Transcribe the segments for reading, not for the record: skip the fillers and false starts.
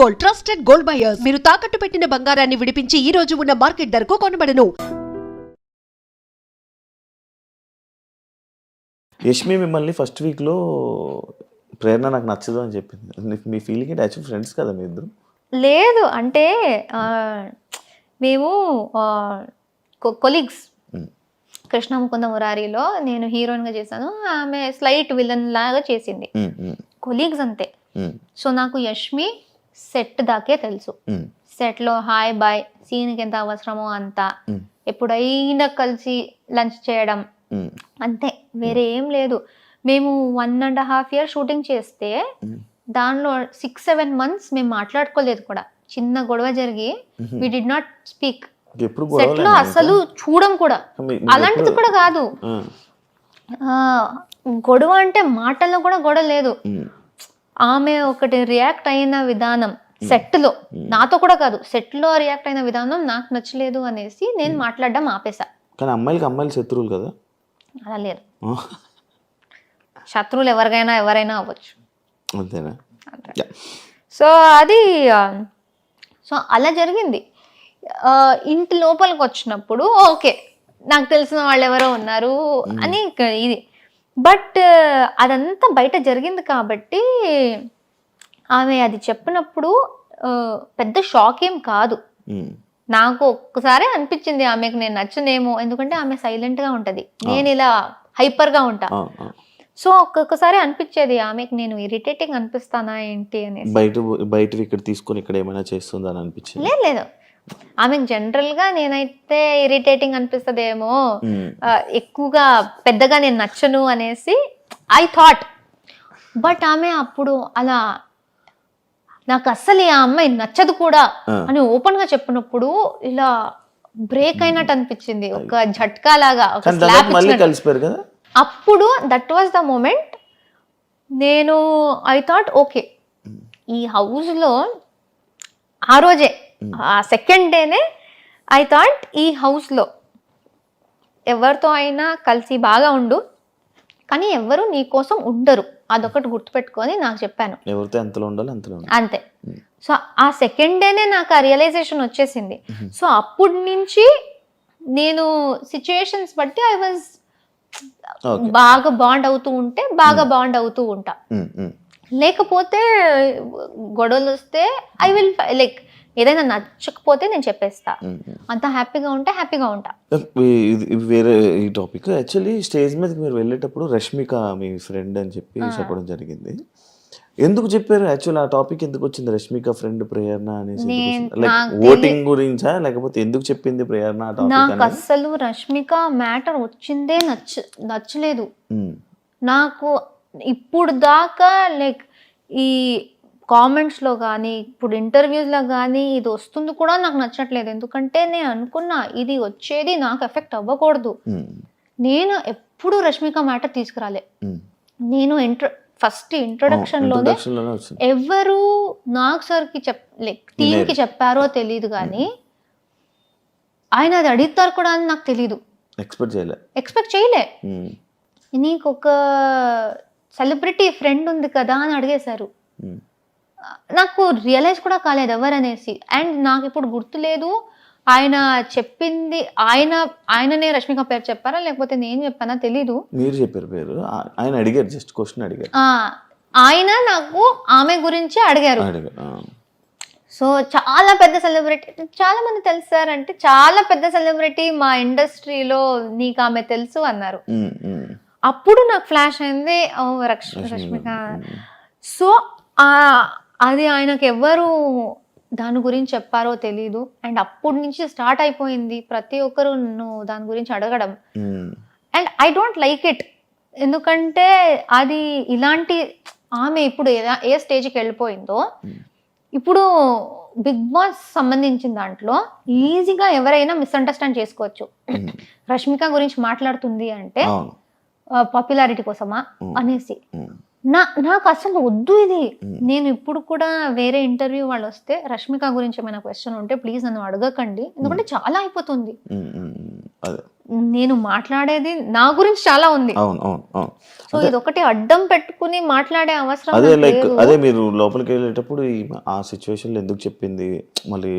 Gold, trusted gold buyers. మీరు తాకట్టు పెట్టిన బంగారాన్ని విడిపించి ఈ రోజు ఉన్న మార్కెట్ ధరకు కొనబడను. యష్మి మిమ్మల్ని ఫస్ట్ వీక్లో ప్రేరణ నాకు నచ్చదు అని చెప్పింది. మీ ఫీలింగ్ ఏంటి? యాక్చువల్ ఫ్రెండ్స్ కదా మీ ఇద్దరు? లేదు అంటే మేము కొలీగ్స్. కృష్ణ ముకుంద మురారిలో నేను హీరోయిన్గా చేశాను, ఆమె స్లైట్ విలన్ లాగా చేసింది. కొలీగ్స్ అంతే. సో నాకు యష్మి సెట్ దాకే తెలుసు. సెట్లో హాయ్ బాయ్, సీన్కి ఎంత అవసరమో అంత, ఎప్పుడైనా కలిసి లంచ్ చేయడం అంతే, వేరే ఏం లేదు. మేము 1.5 years షూటింగ్ చేస్తే దానిలో 6-7 months మేము మాట్లాడుకోలేదు కూడా. చిన్న గొడవ జరిగి we did not speak. Set లో అసలు చూడం కూడా. అలాంటిది కూడా కాదు, గొడవ అంటే మాటల్లో కూడా గొడవ లేదు. ఆమె ఒకటి రియాక్ట్ అయిన విధానం సెట్ లో, నాతో కూడా కాదు, సెట్ లో రియాక్ట్ అయిన విధానం నాకు నచ్చలేదు అనేసి నేను మాట్లాడడం ఆపేసా. కానీ అమ్మాయిలు శత్రువులు కదా? అలా లేదు, శత్రువులు ఎవరైనా అవ్వచ్చు, అంతేనా? సో అది సో అలా జరిగింది. ఇంటి లోపలికి వచ్చినప్పుడు ఓకే, నాకు తెలిసిన వాళ్ళు ఎవరో ఉన్నారు అని ఇది, బట్ అదంతా బయట జరిగింది కాబట్టి ఆమె అది చెప్పినప్పుడు పెద్ద షాక్ ఏం కాదు. నాకు ఒక్కసారి అనిపించింది ఆమెకు నేను నచ్చనేమో, ఎందుకంటే ఆమె సైలెంట్ గా ఉంటది, నేను ఇలా హైపర్ గా ఉంటా. సో ఒక్కొక్కసారి అనిపించేది ఆమెకు నేను ఇరిటేటింగ్ అనిపిస్తానా ఏంటి అనేసి. బయట ఇక్కడ తీసుకొని ఇక్కడ ఏమైనా చేస్తుందని అనిపించింది? లేదు, ఆమెకు జనరల్ గా నేనైతే ఇరిటేటింగ్ అనిపిస్తుందేమో, ఎక్కువగా పెద్దగా నేను నచ్చను అనేసి ఐ థాట్. బట్ ఆమె అప్పుడు అలా నాకు అస్సలు ఆ అమ్మాయి నచ్చదు కూడా అని ఓపెన్ గా చెప్పినప్పుడు ఇలా బ్రేక్ అయినట్టు అనిపించింది, ఒక ఝట్కా లాగా, ఒక స్లాప్ ఇచ్చినట్టు. అప్పుడు దట్ వాజ్ ద మూమెంట్. నేను ఐ థాట్ ఓకే, ఈ హౌస్ లో ఆ రోజే, ఆ సెకండ్ డేనే ఐ థాట్ ఈ హౌస్ లో ఎవరితో అయినా కలిసి బాగా ఉండు, కానీ ఎవరు నీ కోసం ఉండరు, అదొకటి గుర్తుపెట్టుకొని నాకు చెప్పాను. ఎవరితో ఎంతలో ఉండాలి అంతలో అంతే. సో ఆ సెకండ్ డేనే నాకు ఆ రియలైజేషన్ వచ్చేసింది. సో అప్పటి నుంచి నేను సిచ్యుయేషన్స్ బట్టి ఐ వాజ్ బాగా బాండ్ అవుతూ ఉంటే బాగా బాండ్ అవుతూ ఉంటా, లేకపోతే గొడవలు వస్తే ఐ విల్ లైక్ ఏదైనా నచ్చకపోతే నేను చెప్పేస్తా, అంత హ్యాపీగా ఉంటే హ్యాపీగా ఉంటా. వేరే ఈ టాపిక్, యాక్చువల్లీ స్టేజ్ మీదకి మీరు వెళ్ళేటప్పుడు రష్మిక మీ ఫ్రెండ్ అని చెప్పి చెప్పడం జరిగింది. ఎందుకు చెప్పారు? యాక్చువల్ ఆ టాపిక్ ఎందుకు వచ్చింది, రష్మిక ఫ్రెండ్ ప్రేరణ అనేసి? లైక్ ఓటింగ్ గురించా, లేకపోతే ఎందుకు చెప్పింది ప్రేరణ? నాకు అసలు రష్మిక మ్యాటర్ వచ్చిందే నచ్చలేదు నాకు ఇప్పుడు దాకా. లైక్ ఈ కామెంట్స్లో కానీ ఇప్పుడు ఇంటర్వ్యూస్లో కానీ ఇది వస్తుంది కూడా నాకు నచ్చట్లేదు. ఎందుకంటే నేను అనుకున్నా ఇది వచ్చేది నాకు ఎఫెక్ట్ అవ్వకూడదు. నేను ఎప్పుడు రష్మిక మ్యాటర్ తీసుకురాలే. నేను ఫస్ట్ ఇంట్రొడక్షన్ లోనే ఎవరు నాగ్ సార్కి లైక్ టీంకి చెప్పారో తెలియదు, కానీ ఆయన అది అడుగుతారు కూడా అని నాకు తెలీదు, ఎక్స్పెక్ట్ చేయలే. నీకు ఒక సెలబ్రిటీ ఫ్రెండ్ ఉంది కదా అని అడిగేశారు. నాకు రియలైజ్ కూడా కాలేదు ఎవరనేసి. అండ్ నాకు ఇప్పుడు గుర్తులేదు ఆయన చెప్పింది, ఆయననే రష్మిక పేరు చెప్పారా లేకపోతే నేను చెప్పానా తెలీదు. మీరు చెప్పారు పేరు, ఆయన అడిగారు, జస్ట్ క్వశ్చన్ అడిగారు. ఆయన నాకు ఆమె గురించి అడిగారు. సో చాలా పెద్ద సెలబ్రిటీ, చాలా మంది తెలుసారంటే చాలా పెద్ద సెలబ్రిటీ మా ఇండస్ట్రీలో, నీకు ఆమె తెలుసు అన్నారు. అప్పుడు నాకు ఫ్లాష్ అయింది, ఓ రష్మిక. సో అది ఆయనకు ఎవరు దాని గురించి చెప్పారో తెలీదు. అండ్ అప్పటి నుంచి స్టార్ట్ అయిపోయింది ప్రతి ఒక్కరు నువ్వు దాని గురించి అడగడం. And I don't like it, ఎందుకంటే అది ఇలాంటి ఆమె ఇప్పుడు ఏ స్టేజ్కి వెళ్ళిపోయిందో, ఇప్పుడు బిగ్ బాస్ సంబంధించిన దాంట్లో ఈజీగా ఎవరైనా మిస్అండర్స్టాండ్ చేసుకోవచ్చు. రష్మిక గురించి మాట్లాడుతుంది అంటే పాపులారిటీ కోసమా అనేసి. నాకు అసలు వద్దు ఇది. నేను ఇప్పుడు కూడా వేరే ఇంటర్వ్యూ వాళ్ళు వస్తే రష్మిక గురించి ఏమైనా క్వశ్చన్ ఉంటే ప్లీజ్ నన్ను అడగకండి, ఎందుకంటే చాలా అయిపోతుంది. నేను మాట్లాడేది నా గురించి చాలా ఉంది. అవును అవును అవును. సో ఇది ఒకటి అడ్డం పెట్టుకుని మాట్లాడే అవసరం అదే నాకు లైక్ లేదు. అదే మీరు లోపలికి వెళ్ళేటప్పుడు ఆ సిచ్యువేషన్లో ఎందుకు చెప్పింది, మళ్ళీ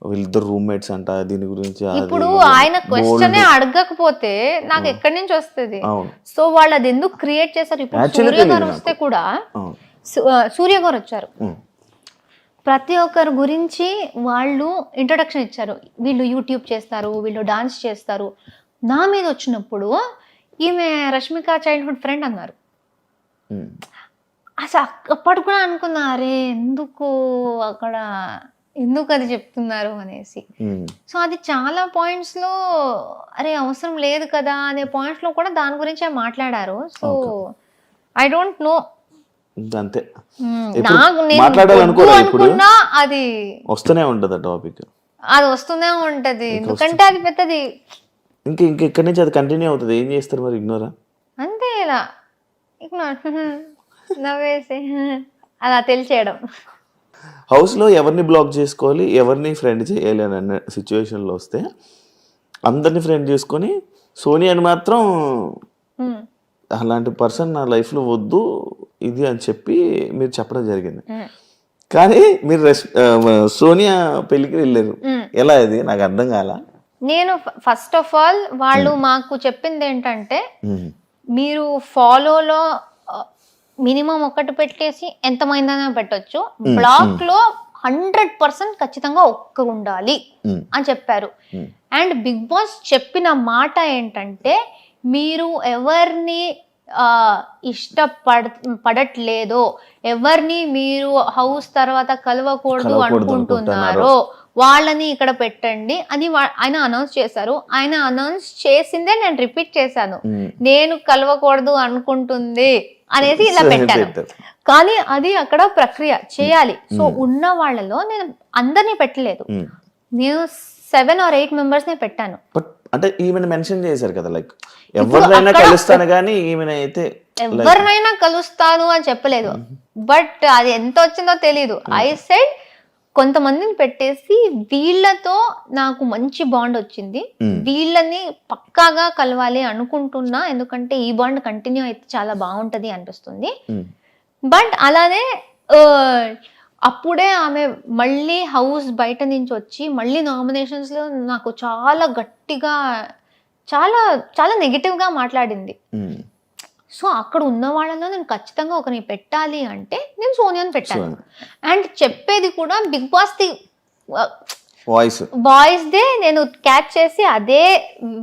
వీళ్ళిద్దరు రూమ్మేట్స్ అంట, దీని గురించి అది ఇప్పుడు ఇది ఆయన క్వశ్చన్ bold. అడగకపోతే నాకు ఎక్కడి నుంచి వస్తుంది? అవును సో వాళ్ళు అది ఎందుకు క్రియేట్ చేశారు? ఇప్పుడు Actually సూర్య గారు తెలియదు వస్తే నాకు. కూడా అవును. సూర్య గారు వచ్చారు, ఉమ్. ప్రతి ఒక్కరి గురించి వాళ్ళు ఇంట్రొడక్షన్ ఇచ్చారు. వీళ్ళు యూట్యూబ్ చేస్తారు, వీళ్ళు డాన్స్ చేస్తారు. నా మీద వచ్చినప్పుడు ఈమె రష్మిక చైల్డ్హుడ్ ఫ్రెండ్ అన్నారు. ఉమ్. అసలు అప్పటి కూడా అనుకున్నా, అరే ఎందుకు అక్కడ ఎందుకు అది చెప్తున్నారు అనేసి. ఉమ్. సో అది చాలా పాయింట్స్లో అరే అవసరం లేదు కదా అనే పాయింట్స్లో కూడా దాని గురించే మాట్లాడారు. సో ఐ డోంట్ నో, అంతే నాకు నేను మాట్లాడాలనుకోరా వద్దు ఇప్పుడు? అనుకున్నా అది వస్తూనే ఉంటుంది ఆ టాపిక్. అది వస్తూనే ఉంటది, ఎందుకంటే అది పెద్దది. ఇంకెక్కడి నుంచి అది కంటిన్యూ అవుతుంది. ఏం చేస్తారు మరి? ఇగ్నోరా? అంతే, ఇలా నవ్వేసి అలా తెలిసేయడం. హౌస్లో ఎవరిని బ్లాక్ చేసుకోవాలి, ఎవరిని ఫ్రెండ్ చేయాలి అని అన్న సిచ్యువేషన్లో వస్తే అందరినీ ఫ్రెండ్ చేసుకొని సోనియాని మాత్రం అలాంటి పర్సన్ నా లైఫ్లో వద్దు ఇది అని చెప్పి మీరు చెప్పడం జరిగింది. కానీ మీరు సోనియా పెళ్ళికి వెళ్ళారు. ఎలా ఇది నాకు అర్థం కాల. నేను ఫస్ట్ ఆఫ్ ఆల్ వాళ్ళు మాకు చెప్పింది ఏంటంటే, మీరు ఫాలోలో మినిమం ఒకటి పెట్టేసి ఎంతమైందైనా పెట్టొచ్చు, బ్లాక్ లో 100% ఖచ్చితంగా ఒక్కరు ఉండాలి అని చెప్పారు. అండ్ బిగ్ బాస్ చెప్పిన మాట ఏంటంటే, మీరు ఎవరిని పడట్లేదో, ఎవరిని మీరు హౌస్ తర్వాత కలవకూడదు అనుకుంటున్నారో వాళ్ళని ఇక్కడ పెట్టండి అని ఆయన అనౌన్స్ చేశారు. ఆయన అనౌన్స్ చేసిందే నేను రిపీట్ చేశాను, నేను కలవకూడదు అనుకుంటుంది అనేసి ఇలా పెట్టాను. కానీ అది అక్కడ ప్రక్రియ చేయాలి. సో ఉన్న వాళ్ళలో నేను అందరినీ పెట్టలేదు, నేను 7 or 8 members నే పెట్టాను. అంటే ఈమెను మెన్షన్ చేశారు కదా, లైక్ ఎవరినైనా కలుస్తాను కానీ ఈమెను అయితే ఎవరినైనా కలుస్తాను అని చెప్పలేదు. బట్ అది ఎంత వచ్చిందో తెలీదు. ఐ సెడ్ కొంతమందిని పెట్టేసి వీళ్ళతో నాకు మంచి బాండ్ వచ్చింది, వీళ్ళని పక్కాగా కలవాలి అనుకుంటున్నా, ఎందుకంటే ఈ బాండ్ కంటిన్యూ అయితే చాలా బాగుంటది అనిపిస్తుంది. బట్ అలానే అప్పుడే ఆమె మళ్ళీ హౌస్ బయట నుంచి వచ్చి మళ్ళీ నామినేషన్స్ లో నాకు చాలా గట్టిగా చాలా చాలా నెగిటివ్ గా మాట్లాడింది. సో అక్కడ ఉన్న వాళ్ళలో నేను ఖచ్చితంగా ఒకరిని పెట్టాలి అంటే నేను సోనియాని పెట్టాను. అండ్ చెప్పేది కూడా బిగ్ బాస్ ది వాయిస్ దే నేను క్యాచ్ చేసి అదే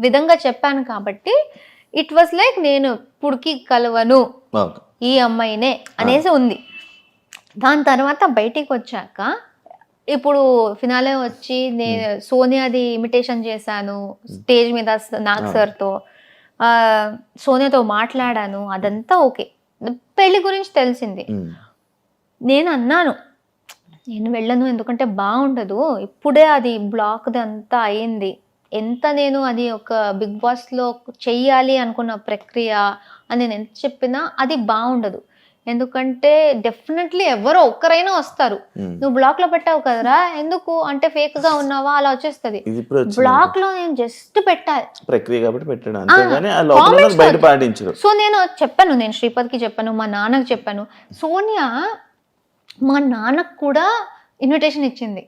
విధంగా చెప్పాను కాబట్టి ఇట్ వాస్ లైక్ నేను ఇప్పుడుకి కలవను ఈ అమ్మాయినే అనేసి ఉంది. దాని తర్వాత బయటికి వచ్చాక ఇప్పుడు ఫినాలే వచ్చి నేను సోనియాది ఇమిటేషన్ చేశాను స్టేజ్ మీద నాగ్ సార్తో, సోనియాతో మాట్లాడాను, అదంతా ఓకే. పెళ్లి గురించి తెలిసింది. నేను అన్నాను నేను వెళ్ళను, ఎందుకంటే బాగుండదు, ఇప్పుడే అది బ్లాక్ది అంతా అయింది, ఎంత నేను అది ఒక బిగ్ బాస్లో చెయ్యాలి అనుకున్న ప్రక్రియ అని నేను ఎంత చెప్పినా అది బాగుండదు. ఎందుకంటే డెఫినెట్లీ ఎవరో ఒక్కరైనా వస్తారు, నువ్వు బ్లాక్ లో పెట్టావు కదరా ఎందుకు అంటే ఫేక్ గా ఉన్నావా అలా వచ్చేస్తుంది. బ్లాక్ లో నేను జస్ట్ పెట్టాలి ప్రక్రియ కాబట్టి పెట్టాడు అంతేగాని ఆ లోపల బయట పాటించరు. సో నేను చెప్పాను, నేను శ్రీపద్కి చెప్పాను, మా నాన్నకు చెప్పాను. సోనియా మా నాన్నకు కూడా ఇన్విటేషన్ ఇచ్చింది.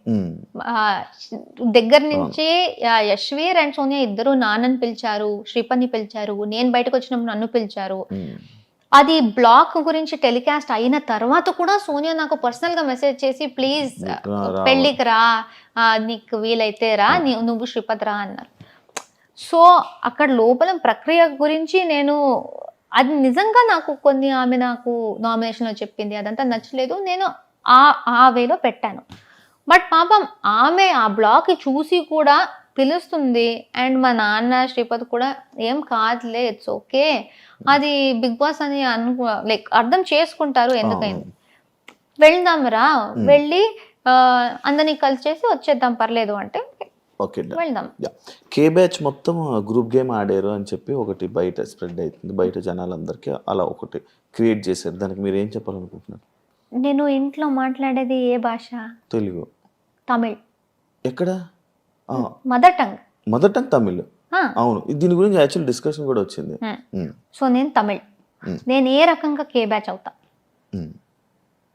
దగ్గర నుంచి యశ్వీర్ అండ్ సోనియా ఇద్దరు నాన్నని పిలిచారు, శ్రీపద్ని పిలిచారు, నేను బయటకు వచ్చినప్పుడు నన్ను పిలిచారు. అది బ్లాక్ గురించి టెలికాస్ట్ అయిన తర్వాత కూడా సోనియా నాకు పర్సనల్ గా మెసేజ్ చేసి ప్లీజ్ పెళ్ళికి రా, నీకు వీలైతే రా, నువ్వు శ్రీపద్ రా అన్నారు. సో అక్కడ లోపల ప్రక్రియ గురించి నేను అది నిజంగా నాకు కొన్ని ఆమె నాకు నామినేషన్లో చెప్పింది అదంతా నచ్చలేదు, నేను ఆ వేలో పెట్టాను. బట్ పాపం ఆమె ఆ బ్లాక్ చూసి కూడా పిలుస్తుంది. అండ్ మా నాన్న శ్రీపద్ కూడా ఏం కాదులే ఇట్స్ ఓకే, అది బిగ్ బాస్ అని లైక్ అర్థం చేసుకుంటారు, ఎందుకైంది వెళ్దాం రా, వెళ్ళి అందరినీ కలిసి చేసి వచ్చేద్దాం పర్లేదు అంటే వెళ్దాం. కే బ్యాచ్ మొత్తం గ్రూప్ గేమ్ ఆడారు అని చెప్పి ఒకటి బయట స్ప్రెడ్ అవుతుంది, బయట జనాలందరికీ అలా ఒకటి క్రియేట్ చేశారు. దానికి మీరు ఏం చెప్పాలనుకుంటున్నారు? నేను ఇంట్లో మాట్లాడేది ఏ భాష? తెలుగు. తమిళ్. ఎక్కడ? Mother tongue. Mother tongue Tamil. అవును, దీని గురించి యాక్చువల్ డిస్కషన్ కూడా వచ్చింది. సో నేను తమిళ్, నేను ఏ రకంగా కే బ్యాచ్ అవుతా?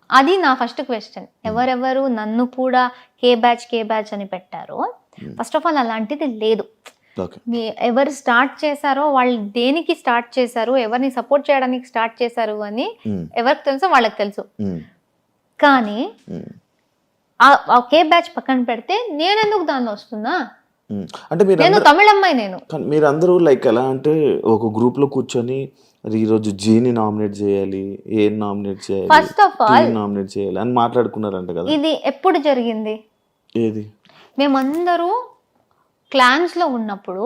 అది నా ఫస్ట్ క్వశ్చన్. ఎవరెవరు నన్ను కూడా కే బ్యాచ్ అని పెట్టారో, ఫస్ట్ ఆఫ్ ఆల్ అలాంటిది లేదు. ఎవరు స్టార్ట్ చేశారో వాళ్ళు దేనికి స్టార్ట్ చేశారు, ఎవరిని సపోర్ట్ చేయడానికి స్టార్ట్ చేశారు అని ఎవరికి తెలుసో వాళ్ళకి తెలుసు. కానీ ఆ కే బ్యాచ్ పక్కన పెడితే నేను ఎందుకు దానిలో వస్తున్నా? అంటే నేను తమిళ అమ్మాయి. నేను మీరు అందరూ లైక్ ఎలా అంటే ఒక గ్రూప్ లో కూర్చొని ఈరోజు జీని నామినేట్ చేయాలి, ఏ నామినేట్ చేయాలి, ఫస్ట్ ఆఫ్ ఆల్ నామినేట్ చేయాలి అని మాట్లాడుకున్నారంట కదా. ఇది ఎప్పుడు జరిగింది? ఏది? మేమందరూ క్లాన్స్ లో ఉన్నప్పుడు,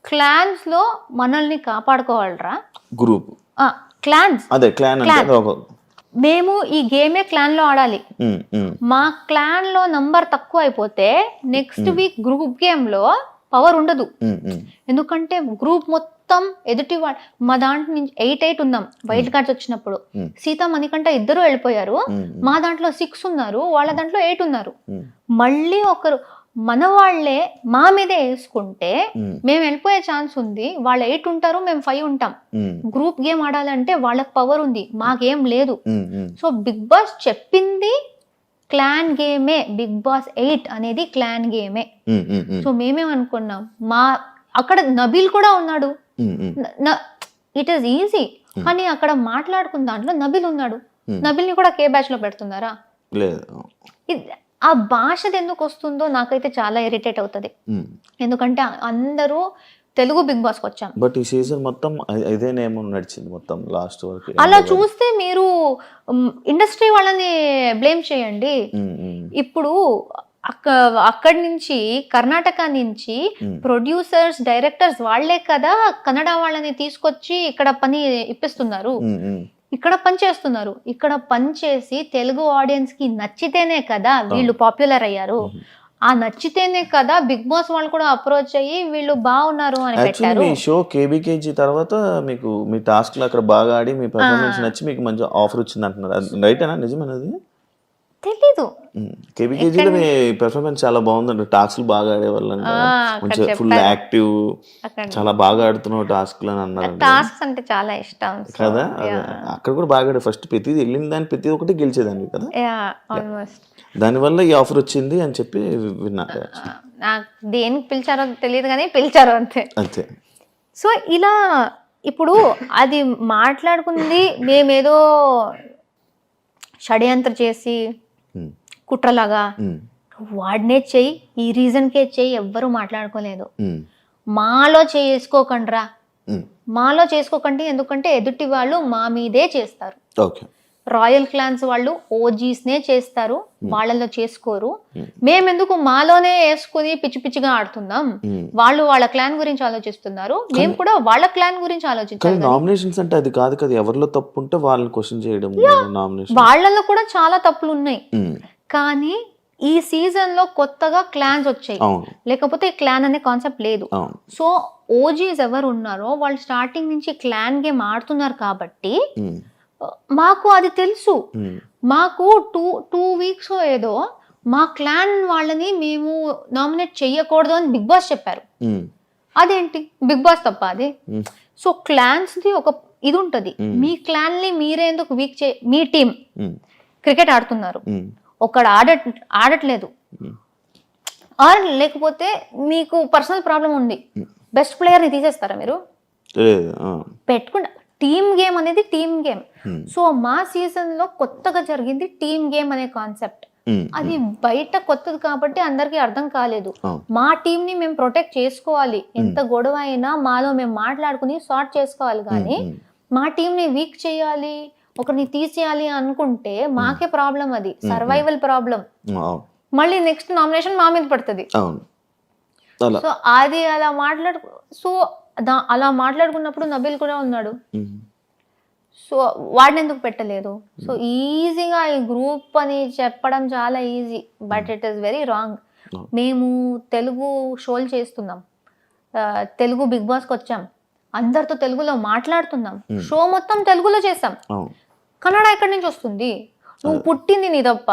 క్లాన్స్ లో మనల్ని కాపాడుకోవాలరా గ్రూప్ క్లాన్స్, అదే క్లాన్ అంటే మేము ఈ గేమే క్లాన్ లో ఆడాలి. మా క్లాన్ లో నంబర్ తక్కువ అయిపోతే నెక్స్ట్ వీక్ గ్రూప్ గేమ్ లో పవర్ ఉండదు. ఎందుకంటే గ్రూప్ మొత్తం ఎదుటి మా దాంట్లో నుంచి 8 ఉన్నాం వైల్డ్ కార్డ్స్ వచ్చినప్పుడు. సీత మణికంఠ ఇద్దరు వెళ్ళిపోయారు. మా దాంట్లో 6 ఉన్నారు, వాళ్ళ దాంట్లో 8 ఉన్నారు. మళ్ళీ ఒకరు మన వాళ్ళే మా మీదే వేసుకుంటే మేము వెళ్ళిపోయే ఛాన్స్ ఉంది. వాళ్ళు 8 ఉంటారు, మేము 5 ఉంటాం. గ్రూప్ గేమ్ ఆడాలంటే వాళ్ళకి పవర్ ఉంది, మాకేం లేదు. సో బిగ్ బాస్ చెప్పింది క్లాన్ గేమే, బిగ్ బాస్ 8 అనేది క్లాన్ గేమే. సో మేమేమనుకున్నాం, అక్కడ నబీల్ కూడా ఉన్నాడు. It is easy. కానీ అక్కడ మాట్లాడుకున్న దాంట్లో నబీల్ ఉన్నాడు. నబీల్ని కూడా కే బ్యాచ్ లో పెడుతున్నారా? ఆ భాషది ఎందుకు వస్తుందో నాకైతే చాలా ఇరిటేట్ అవుతుంది. ఎందుకంటే అందరూ తెలుగు బిగ్ బాస్కి వచ్చాం, బట్ ఈ సీజన్ మొత్తం ఇదే నేమ్ నడిచింది మొత్తం లాస్ట్ వరకు. అలా చూస్తే మీరు ఇండస్ట్రీ వాళ్ళని బ్లేమ్ చేయండి. ఇప్పుడు అక్కడి నుంచి కర్ణాటక నుంచి ప్రొడ్యూసర్స్, డైరెక్టర్స్ వాళ్లే కదా కన్నడ వాళ్ళని తీసుకొచ్చి ఇక్కడ పని ఇప్పిస్తున్నారు, ఇక్కడ పని చేస్తున్నారు. ఇక్కడ పని చేసి తెలుగు ఆడియన్స్ కి నచ్చితేనే కదా వీళ్ళు పాపులర్ అయ్యారు. ఆ నచ్చితేనే కదా బిగ్ బాస్ వాళ్ళు కూడా అప్రోచ్ అయ్యి వీళ్ళు బాగున్నారు అని పెట్టారు. మీ షో కేబీకేజీ తర్వాత మీకు మీ టాస్క్ లో అక్కడ బాగా ఆడి మీ పర్ఫార్మెన్స్ నచ్చి మీకు మంచి ఆఫర్ వచ్చింది అంటున్నారు, రైటేనా? నిజమేనది? తెలీదు. కేబీకేజీలో మీ పెర్ఫార్మెన్స్ చాలా బాగుందండి, టాస్క్లు బాగా ఆడేవాళ్ళంట, మంచిగా ఫుల్ యాక్టివ్, చాలా బాగా ఆడుతున్నావు టాస్క్లు అని అన్నారు. టాస్క్స్ అంటే చాలా ఇష్టం కదా. అక్కడ కూడా బాగా ఆడే, ఫస్ట్ ప్రతిది వెళ్ళిన దాన్ని ప్రతి ఒక్కటి గెలిచేదాన్ని కదా. దానివల్ల ఈ ఆఫర్ వచ్చింది అని చెప్పి విన్నా. నాకు దేనికి పిలిచారో తెలియదు కానీ పిలిచారు అంతే అంతే. సో ఇలా ఇప్పుడు అది మాట్లాడుకుంది మేమేదో షడ్యంత్ర చేసి కుట్రలాగా వాడినే చెయ్యి, ఈ రీజన్కే చెయ్యి, ఎవ్వరూ మాట్లాడుకోలేదు. మాలో చేసుకోకండ్రా, మాలో చేసుకోకండి. ఎందుకంటే ఎదుటి వాళ్ళు మా మీదే చేస్తారు. రాయల్ క్లాన్స్ వాళ్ళు ఓజీస్నే చేస్తారు, వాళ్ళలో చేసుకోరు. మేమెందుకు మాలోనే వేసుకుని పిచ్చి పిచ్చిగా ఆడుతున్నాం? వాళ్ళు వాళ్ళ క్లాన్ గురించి ఆలోచిస్తున్నారు, మేము కూడా వాళ్ళ క్లాన్ గురించి ఆలోచించాలి. నామినేషన్స్ అంటే అది కాదు కదా, ఎవరిలో తప్పు ఉంటే వాళ్ళని క్వశ్చన్ చేయడం. వాళ్ళలో కూడా చాలా తప్పులు ఉన్నాయి. కానీ ఈ సీజన్ లో కొత్తగా క్లాన్స్ వచ్చాయి, లేకపోతే క్లాన్ అనే కాన్సెప్ట్ లేదు. సో ఓజీస్ ఎవరు ఉన్నారో వాళ్ళు స్టార్టింగ్ నుంచి క్లాన్ గేమ్ ఆడుతున్నారు కాబట్టి మాకు అది తెలుసు. మాకు టూ వీక్స్ ఏదో మా క్లాన్ వాళ్ళని మేము నామినేట్ చెయ్యకూడదు అని బిగ్ బాస్ చెప్పారు. అదేంటి బిగ్ బాస్ తప్ప అది? సో క్లాన్స్ ది ఒక ఇది ఉంటది, మీ క్లాన్ ని మీరే ఎందుకు వీక్ మీ టీం క్రికెట్ ఆడుతున్నారు, ఒకడు ఆడట్లేదు, ఆర్ లేకపోతే మీకు పర్సనల్ ప్రాబ్లం ఉంది, బెస్ట్ ప్లేయర్ ని తీసేస్తారా మీరు? పెట్టుకుంటా. టీమ్ గేమ్ అనేది టీమ్ గేమ్. సో మా సీజన్ లో కొత్తగా జరిగింది టీమ్ గేమ్ అనే కాన్సెప్ట్. అది బయట కొత్తది కాబట్టి అందరికి అర్థం కాలేదు. మా టీం ని మేము ప్రొటెక్ట్ చేసుకోవాలి, ఎంత గొడవ అయినా మాలో మేము మాట్లాడుకుని సార్ట్ చేసుకోవాలి. కానీ మా టీం ని వీక్ చేయాలి, ఒకరిని తీసేయాలి అనుకుంటే మాకే ప్రాబ్లం, అది సర్వైవల్ ప్రాబ్లం. మళ్ళీ నెక్స్ట్ నామినేషన్ మా మీద పడుతుంది. సో అది అలా మాట్లాడుకున్నప్పుడు నబీల్ కూడా ఉన్నాడు. సో వాడిని ఎందుకు పెట్టలేదు? సో ఈజీగా ఈ గ్రూప్ అని చెప్పడం చాలా easy, but it is very wrong. మేము తెలుగు షోలు చేస్తున్నాం, తెలుగు బిగ్ బాస్కి వచ్చాం, అందరితో తెలుగులో మాట్లాడుతున్నాం, షో మొత్తం తెలుగులో చేస్తాం. కన్నడ ఎక్కడి నుంచి వస్తుంది? నువ్వు పుట్టింది నీ తప్ప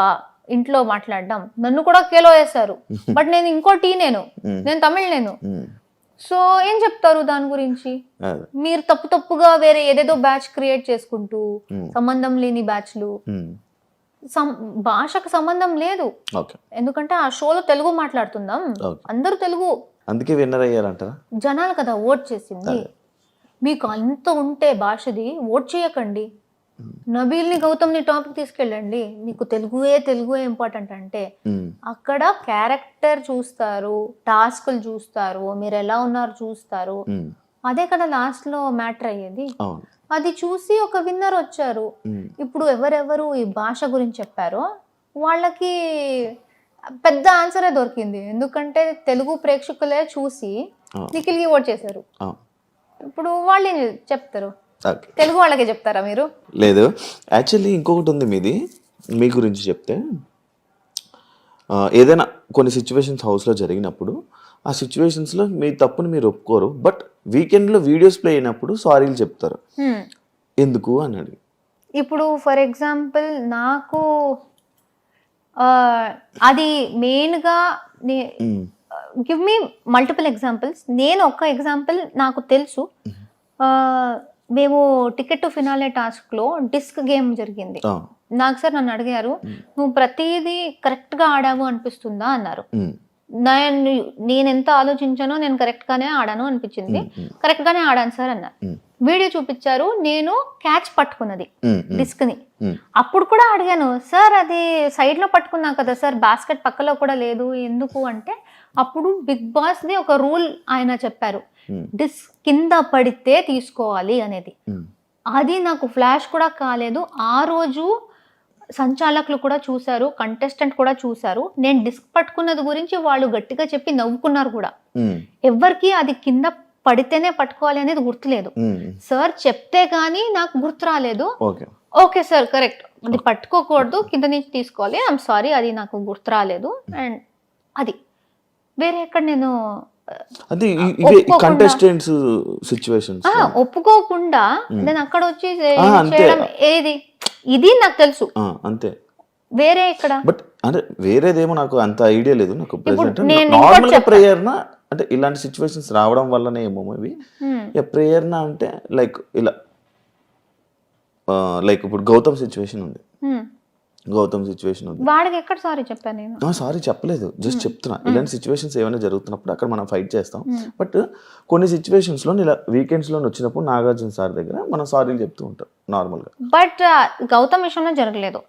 ఇంట్లో మాట్లాడడం. నన్ను కూడా కేలో వేశారు, బట్ నేను ఇంకో నేను తమిళ్. సో ఏం చెప్తారు దాని గురించి? అదే. మీరు తప్పుగా వేరే ఏదేదో బ్యాచ్ క్రియేట్ చేసుకుంటూ సంబంధం లేని బ్యాచ్లు, భాషకు సంబంధం లేదు. ఓకే. ఎందుకంటే ఆ షోలో తెలుగు మాట్లాడుతుందాం, అందరూ తెలుగు, అందుకే విన్నర్ అయ్యారంటారా? జనాలు కదా ఓట్ చేసింది. మీకు అంత ఉంటే భాషది ఓట్ చేయకండి. నబీల్ని గౌతమ్ని టాపిక్ తీసుకెళ్ళండి. మీకు తెలుగుయే ఇంపార్టెంట్ అంటే అక్కడ క్యారెక్టర్ చూస్తారు, టాస్క్లు చూస్తారు, మీరు ఎలా ఉన్నారు చూస్తారు. అదే కదా లాస్ట్ లో మ్యాటర్ అయ్యేది. అది చూసి ఒక విన్నర్ వచ్చారు. ఇప్పుడు ఎవరెవరు ఈ భాష గురించి చెప్పారో వాళ్ళకి పెద్ద ఆన్సరే దొరికింది. ఎందుకంటే తెలుగు ప్రేక్షకులే చూసి నిఖిల్కి ఓట్ చేశారు. ఇప్పుడు వాళ్ళు ఏం చెప్తారు? తెలుగు వాళ్ళకే చెప్తారా మీరు? లేదు, యాక్చువల్లీ ఇంకొకటి ఉంది మీది. మీ గురించి చెప్తే ఏదైనా కొన్ని సిచ్యువేషన్స్ హౌస్లో జరిగినప్పుడు ఆ సిచ్యువేషన్స్లో మీ తప్పుని మీరు ఒప్పుకోరు, బట్ వీకెండ్లో వీడియోస్ ప్లే అయినప్పుడు సారీలు చెప్తారు. ఎందుకు అని అడిగి. ఇప్పుడు ఫర్ ఎగ్జాంపుల్ నాకు అది మెయిన్గా గివ్ మీ మల్టిపుల్ ఎగ్జాంపుల్స్. నేను ఒక ఎగ్జాంపుల్ నాకు తెలుసు. మేము టికెట్ టు ఫినాలే టాస్క్లో డిస్క్ గేమ్ జరిగింది. నాకు సార్ నన్ను అడిగారు, నువ్వు ప్రతిదీ కరెక్ట్గా ఆడావు అనిపిస్తుందా అన్నారు. నేను ఎంత ఆలోచించానో నేను కరెక్ట్గానే ఆడాను అనిపించింది. కరెక్ట్గానే ఆడాను సార్ అన్నారు. వీడియో చూపించారు, నేను క్యాచ్ పట్టుకున్నది డిస్క్ని. అప్పుడు కూడా అడిగాను, సార్ అది సైడ్లో పట్టుకున్నా కదా సార్, బాస్కెట్ పక్కలో కూడా లేదు ఎందుకు అంటే, అప్పుడు బిగ్ బాస్ది ఒక రూల్ ఆయన చెప్పారు, డిస్క్ కింద పడితే తీసుకోవాలి అనేది. అది నాకు ఫ్లాష్ కూడా కాలేదు. ఆ రోజు సంచాలకులు కూడా చూశారు, కంటెస్టెంట్ కూడా చూశారు. నేను డిస్క్ పట్టుకున్నది గురించి వాళ్ళు గట్టిగా చెప్పి నవ్వుకున్నారు కూడా. ఎవరికి అది కింద పడితేనే పట్టుకోవాలి అనేది గుర్తులేదు. సార్ చెప్తే గానీ నాకు గుర్తు రాలేదు. ఓకే సార్ కరెక్ట్, అది పట్టుకోకూడదు, కింద నుంచి తీసుకోవాలి, ఐఎమ్ సారీ, అది నాకు గుర్తు రాలేదు. అండ్ అది వేరే ఎక్కడ నేను ఒప్పుకోకుండా నేను అక్కడ వచ్చి చేయడం ఏది, ఇది నాకు తెలుసు అంతే. వేరే ఇక్కడ బట్ అంటే వేరేదేమో నాకు అంత ఐడియా లేదు. నాకు నార్మల్ గా ప్రేయర్ నా అంటే ఇలాంటి సిచ్యువేషన్స్ రావడం వల్లనే ఏమో ఇవి ప్రేయర్ నా అంటే లైక్ ఇలా లైక్ ఇప్పుడు గౌతమ్ సిచ్యువేషన్ ఉంది. గౌతమ్ సిచ్యువేషన్ ఉంది, వాడికి ఎక్కడ సారీ చెప్పాను నేను? సారీ చెప్పలేదు, జస్ట్ చెప్తున్నా. ఇలాంటి సిచ్యువేషన్స్ ఏమైనా జరుగుతున్నప్పుడు అక్కడ మనం ఫైట్ చేస్తాం. బట్ కొన్ని సిచ్యువేషన్స్ లో ఇలా వీకెండ్స్ లో వచ్చినప్పుడు నాగార్జున సార్ దగ్గర మనం సారీలు చెప్తూ ఉంటాం నార్మల్ గా. బట్ గౌతమ్ విషయంలో జరగలేదు.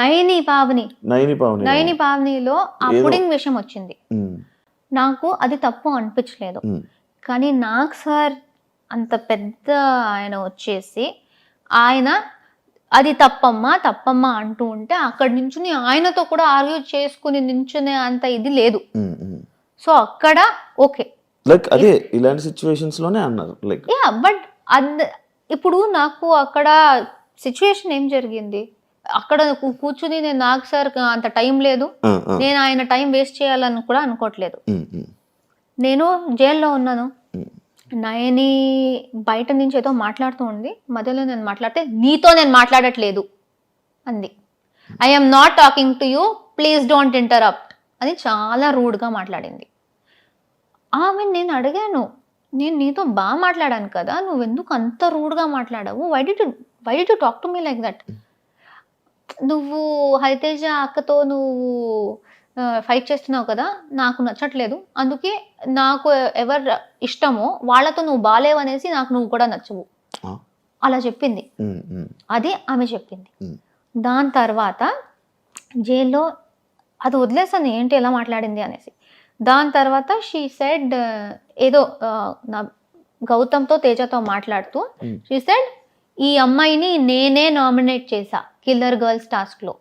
నయని పావనిలో ఆ పుడింగ్ విషయం వచ్చింది. నాకు అది తప్పు అనిపించలేదు, కానీ నాకు సార్ అంత పెద్ద ఆయన వచ్చేసి ఆయన అది తప్పమ్మా అంటూ ఉంటే అక్కడి నుంచి ఆయనతో కూడా ఆర్గ్యూ చేసుకుని నించునే అంత ఇది లేదు. సో అక్కడ ఓకే, లైక్ అదే ఇలాంటి సిచ్యువేషన్స్ లోనే అన్నారు లైక్ యా. బట్ ఇప్పుడు నాకు అక్కడ సిచ్యువేషన్ ఏం జరిగింది, అక్కడ కూర్చుని నేను నాకు సార్ అంత టైం లేదు, నేను ఆయన టైం వేస్ట్ చేయాలని కూడా అనుకోవట్లేదు. నేను జైల్లో ఉన్నాను, నయని బయట నుంచి ఏదో మాట్లాడుతూ ఉంది, మధ్యలో నేను మాట్లాడితే నీతో నేను మాట్లాడట్లేదు అంది. I'm not talking to you, please don't interrupt అని చాలా రూడ్గా మాట్లాడింది. ఆమె నేను అడిగాను, నేను నీతో బాగా మాట్లాడాను కదా, నువ్వెందుకు అంత రూడ్గా మాట్లాడావు, why did to talk to me like that? నువ్వు హరితేజ అక్కతో నువ్వు ఫైట్ చేస్తున్నావు కదా, నాకు నచ్చట్లేదు, అందుకే నాకు ఎవరు ఇష్టమో వాళ్ళతో నువ్వు బాలేవనేసి నాకు నువ్వు కూడా నచ్చవు అలా చెప్పింది. అది ఆమె చెప్పింది. దాని తర్వాత జైల్లో అది వదిలేసాను ఏంటి ఎలా మాట్లాడింది అనేసి. దాని తర్వాత షీ సెడ్ ఏదో గౌతమ్తో తేజతో మాట్లాడుతూ షీ సెడ్, ఈ అమ్మాయిని నేనే నామినేట్ చేశా కిల్లర్ గర్ల్స్ టాస్క్ లో,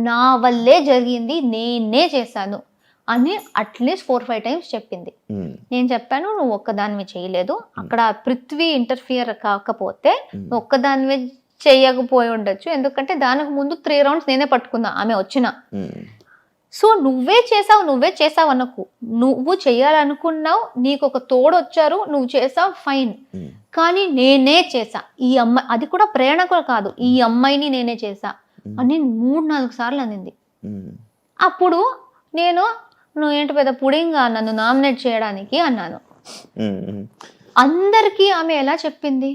నా వల్లే జరిగింది, నేనే చేశాను అని అట్లీస్ట్ 4-5 times చెప్పింది. నేను చెప్పాను, నువ్వు ఒక్కదానివి చేయలేదు, అక్కడ పృథ్వీ ఇంటర్ఫియర్ కాకపోతే నువ్వు ఒక్కదానివే చేయకపోయి ఉండొచ్చు, ఎందుకంటే దానికి ముందు 3 rounds నేనే పట్టుకున్నా ఆమె వచ్చిన. సో నువ్వే చేసావు అనకు, నువ్వు చేయాలనుకున్నావు, నీకు ఒక తోడు వచ్చారు, నువ్వు చేసావు ఫైన్, కానీ నేనే చేసా ఈ అమ్మాయి, అది కూడా ప్రేరణ కూడా కాదు, ఈ అమ్మాయిని నేనే చేసా అని 3-4 సార్లు అనింది. అప్పుడు నేను, నువ్వు ఏంటి పెద్ద పుడింగా నన్ను నామినేట్ చేయడానికి అన్నాను. అందరికీ ఆమె ఎలా చెప్పింది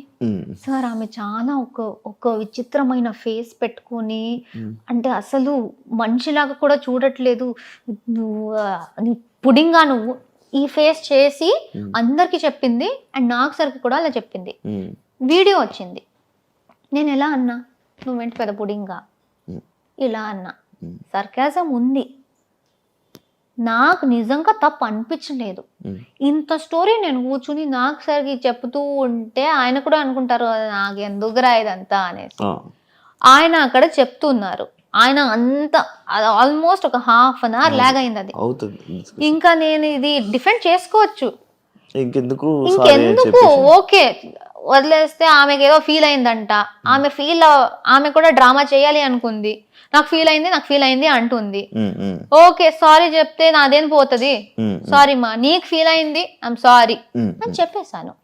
సార్, ఆమె చాలా ఒక విచిత్రమైన ఫేస్ పెట్టుకొని, అంటే అసలు మనిషిలాగా కూడా చూడట్లేదు, నువ్వు పుడింగా నువ్వు ఈ ఫేస్ చేసి అందరికి చెప్పింది. అండ్ నాకు సరికి కూడా అలా చెప్పింది. వీడియో వచ్చింది, నేను ఎలా అన్నా, నువ్వేంటి పెద్ద పుడింగా ఇలా అన్నా. సర్కాజం ఉంది, నాకు నిజంగా తప్పు అనిపించలేదు. ఇంత స్టోరీ నేను కూర్చుని నాకు సరికి చెప్తూ ఉంటే ఆయన కూడా అనుకుంటారు నాకు ఎందుకురా ఇదంతా అనేసి. ఆయన అక్కడ చెప్తున్నారు, ఆయన అంత ఆల్మోస్ట్ ఒక ½ an hour లాగ్ అయింది అది. ఇంకా నేను ఇది డిఫెండ్ చేసుకోవచ్చు, ఇంకెందుకు ఓకే వదిలేస్తే. ఆమెకి ఏదో ఫీల్ అయిందంట, ఆమె కూడా డ్రామా చేయాలి అనుకుంది, నాకు ఫీల్ అయింది అంటుంది. ఓకే సారీ చెప్తే నాదేం పోతుంది, సారీ మా నీకు ఫీల్ అయింది ఐఎమ్ సారీ అని చెప్పేశాను.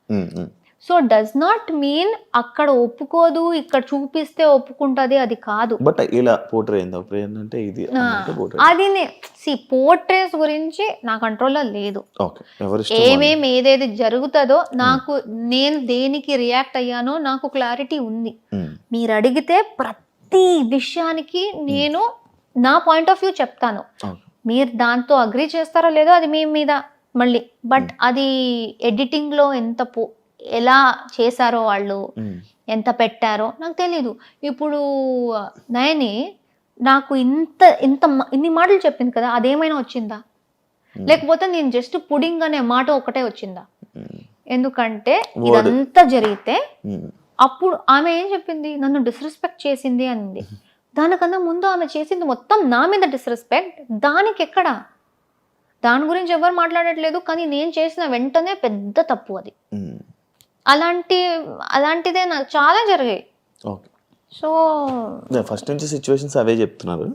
సో డస్ నాట్ మీన్ అక్కడ ఒప్పుకోదు, ఇక్కడ చూపిస్తే ఒప్పుకుంటది, అది కాదు. బట్ ఇలా అది పోర్ట్రేస్ గురించి నా కంట్రోల్లో లేదు. ఏదేది జరుగుతుందో నేను దేనికి రియాక్ట్ అయ్యానో నాకు క్లారిటీ ఉంది. మీరు అడిగితే ప్రతి విషయానికి నేను నా పాయింట్ ఆఫ్ వ్యూ చెప్తాను. మీరు దాంతో అగ్రీ చేస్తారో లేదో అది మీ మీద మళ్ళీ. బట్ అది ఎడిటింగ్ లో ఎలా చేశారో వాళ్ళు, ఎంత పెట్టారో నాకు తెలీదు. ఇప్పుడు నయని నాకు ఇన్ని మాటలు చెప్పింది కదా, అదేమైనా వచ్చిందా? లేకపోతే నేను జస్ట్ పుడింగ్ అనే మాట ఒకటే వచ్చిందా? ఎందుకంటే ఇదంతా జరిగితే అప్పుడు ఆమె ఏం చెప్పింది, నన్ను డిస్రెస్పెక్ట్ చేసింది అంది. దానికన్నా ముందు ఆమె చేసింది మొత్తం నా మీద డిస్రెస్పెక్ట్. దానికి ఎక్కడ, దాని గురించి ఎవరు మాట్లాడట్లేదు, కానీ నేను చేసిన వెంటనే పెద్ద తప్పు అది. అలాంటిదే నాకు చాలా జరిగాయి. సో ఫస్ట్ నుంచి సిచ్యువేషన్స్ అవే చెప్తున్నారు.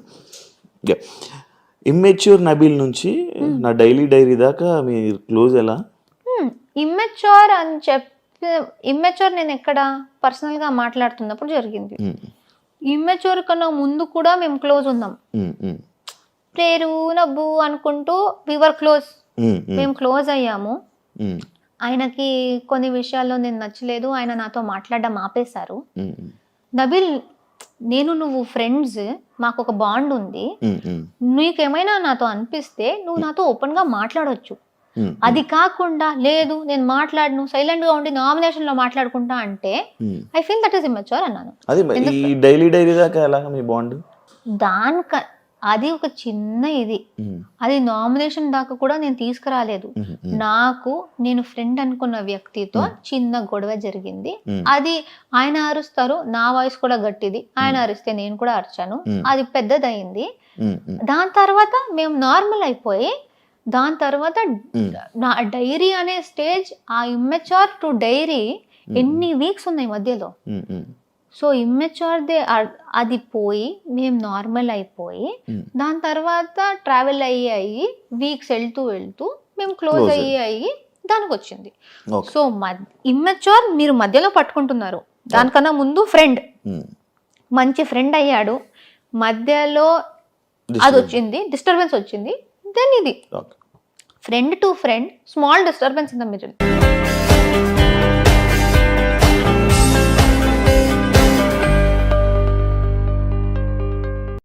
ఇమ్మెచ్యూర్ నబీల్ నుంచి నా డైరీ దాకా మీ క్లోజ్ ఎలా? ఇమ్మెచ్యూర్ అని ఇమ్మెచ్యూర్ నేను ఎక్కడ పర్సనల్ గా మాట్లాడుతున్నప్పుడు జరిగింది. ఇమ్మెచ్యూర్ కన్నా ముందు కూడా మేము క్లోజ్ ఉన్నాం. పేరు నవ్వు అనుకుంటూ వివర్ క్లోజ్, మేము క్లోజ్ అయ్యాము. ఆయనకి కొన్ని విషయాల్లో నేను నచ్చలేదు, ఆయన నాతో మాట్లాడడం ఆపేశారు. నబీల్, నువ్వు ఫ్రెండ్స్, మాకు ఒక బాండ్ ఉంది, నీకేమైనా నాతో అనిపిస్తే నువ్వు నాతో ఓపెన్ గా మాట్లాడొచ్చు. అది కాకుండా లేదు నేను మాట్లాడను, సైలెంట్ గా ఉండి నామినేషన్ లో మాట్లాడుకుంటా అంటే I feel that is immature అన్నాను. అది ఒక చిన్న ఇది, అది నామినేషన్ దాకా కూడా నేను తీసుకురాలేదు. నేను ఫ్రెండ్ అనుకున్న వ్యక్తితో చిన్న గొడవ జరిగింది. అది ఆయన అరుస్తారు, నా వాయిస్ కూడా గట్టిది, ఆయన అరిస్తే నేను కూడా అరిచాను, అది పెద్దదయింది. దాని తర్వాత మేము నార్మల్ అయిపోయి, దాని తర్వాత నా డైరీ అనే స్టేజ్, ఆ ఇమ్మెచ్యూర్ టు డైరీ ఎన్ని వీక్స్ ఉన్నాయి మధ్యలో. సో ఇమ్మెచ్యూర్దే అది పోయి మేము నార్మల్ అయిపోయి, దాని తర్వాత ట్రావెల్ అయ్యి వీక్స్ వెళ్తూ మేము క్లోజ్ అయ్యి దానికి వచ్చింది. సో ఇమ్మెచ్యూర్ మీరు మధ్యలో పట్టుకుంటున్నారు. దానికన్నా ముందు ఫ్రెండ్, మంచి ఫ్రెండ్ అయ్యాడు, మధ్యలో అది వచ్చింది, డిస్టర్బెన్స్ వచ్చింది. దెన్ ఇది friend to friend, small disturbance in the middle.